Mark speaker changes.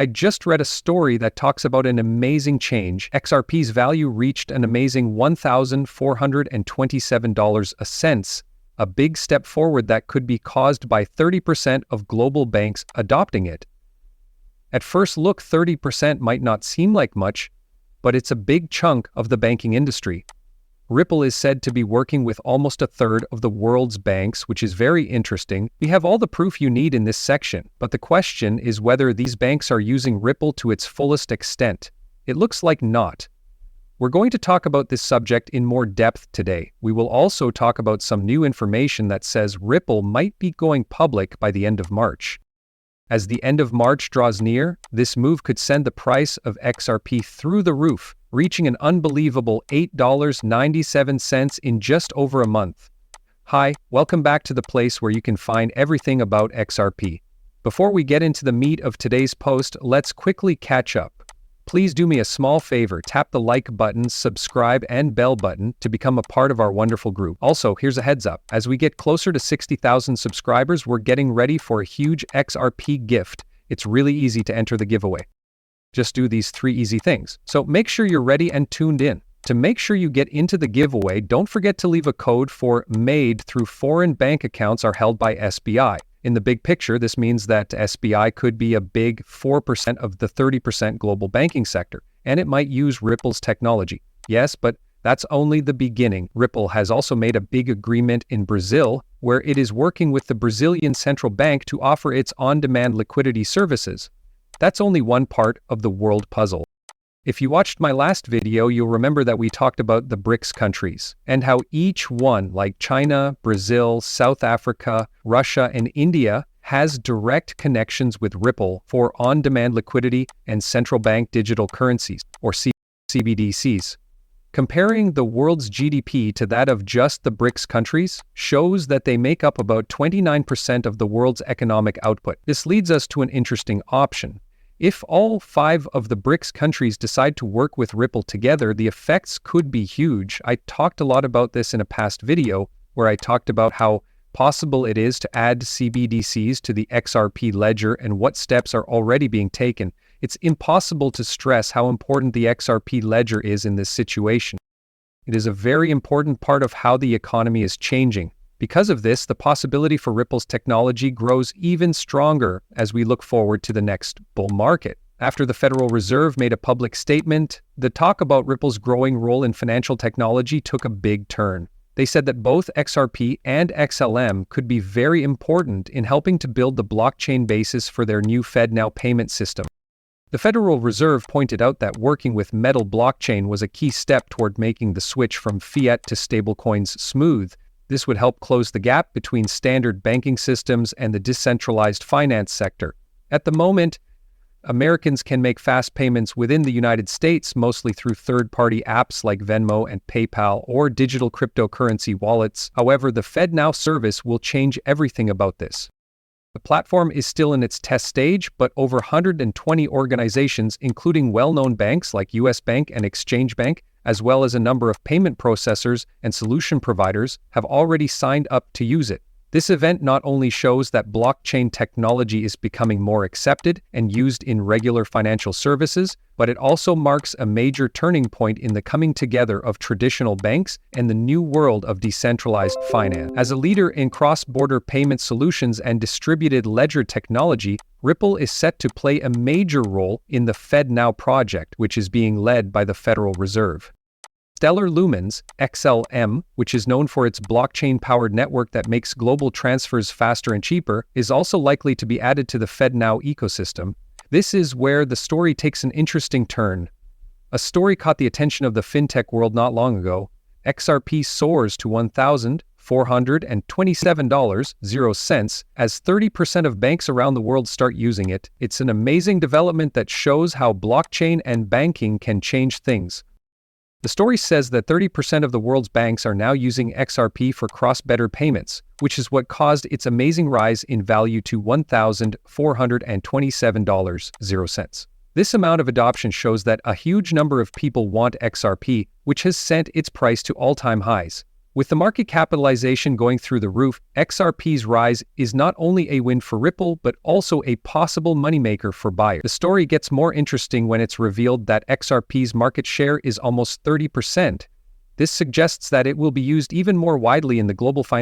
Speaker 1: I just read a story that talks about an amazing change. XRP's value reached an amazing $1,427 a big step forward that could be caused by 30% of global banks adopting it. At first look, 30% might not seem like much, but it's a big chunk of the banking industry. Ripple is said to be working with almost a third of the world's banks, which is very interesting. We have all the proof you need in this section, but the question is whether these banks are using Ripple to its fullest extent. It looks like not. We're going to talk about this subject in more depth today. We will also talk about some new information that says Ripple might be going public by the end of March. As the end of March draws near, this move could send the price of XRP through the roof, reaching an unbelievable $8.97 in just over a month. Hi, welcome back to the place where you can find everything about XRP. Before we get into the meat of today's post, let's quickly catch up. Please do me a small favor, tap the like button, subscribe, and bell button to become a part of our wonderful group. Also, here's a heads up. As we get closer to 60,000 subscribers, we're getting ready for a huge XRP gift. It's really easy to enter the giveaway. Just do these 3 easy things. So make sure you're ready and tuned in. To make sure you get into the giveaway, don't forget to leave a code for made through foreign bank accounts are held by SBI. In the big picture, this means that SBI could be a big 4% of the 30% global banking sector, and it might use Ripple's technology. Yes, but that's only the beginning. Ripple has also made a big agreement in Brazil, where it is working with the Brazilian central bank to offer its on-demand liquidity services. That's only one part of the world puzzle. If you watched my last video, you'll remember that we talked about the BRICS countries and how each one, like China, Brazil, South Africa, Russia, and India, has direct connections with Ripple for on-demand liquidity and central bank digital currencies, or CBDCs. Comparing the world's GDP to that of just the BRICS countries shows that they make up about 29% of the world's economic output. This leads us to an interesting option. If all 5 of the BRICS countries decide to work with Ripple together, the effects could be huge. I talked a lot about this in a past video where I talked about how possible it is to add CBDCs to the XRP ledger and what steps are already being taken. It's impossible to stress how important the XRP ledger is in this situation. It is a very important part of how the economy is changing. Because of this, the possibility for Ripple's technology grows even stronger as we look forward to the next bull market. After the Federal Reserve made a public statement, the talk about Ripple's growing role in financial technology took a big turn. They said that both XRP and XLM could be very important in helping to build the blockchain basis for their new FedNow payment system. The Federal Reserve pointed out that working with Metal blockchain was a key step toward making the switch from fiat to stablecoins smooth. This would help close the gap between standard banking systems and the decentralized finance sector. At the moment, Americans can make fast payments within the United States, mostly through third-party apps like Venmo and PayPal or digital cryptocurrency wallets. However, the FedNow service will change everything about this. The platform is still in its test stage, but over 120 organizations, including well-known banks like US Bank and Exchange Bank, as well as a number of payment processors and solution providers, have already signed up to use it. This event not only shows that blockchain technology is becoming more accepted and used in regular financial services, but it also marks a major turning point in the coming together of traditional banks and the new world of decentralized finance. As a leader in cross-border payment solutions and distributed ledger technology, Ripple is set to play a major role in the FedNow project, which is being led by the Federal Reserve. Stellar Lumens, XLM, which is known for its blockchain-powered network that makes global transfers faster and cheaper, is also likely to be added to the FedNow ecosystem. This is where the story takes an interesting turn. A story caught the attention of the fintech world not long ago. XRP soars to $1,427.00 as 30% of banks around the world start using it. It's an amazing development that shows how blockchain and banking can change things. The story says that 30% of the world's banks are now using XRP for cross-border payments, which is what caused its amazing rise in value to $1,427.00. This amount of adoption shows that a huge number of people want XRP, which has sent its price to all-time highs. With the market capitalization going through the roof, XRP's rise is not only a win for Ripple, but also a possible moneymaker for buyers. The story gets more interesting when it's revealed that XRP's market share is almost 30%. This suggests that it will be used even more widely in the global finance.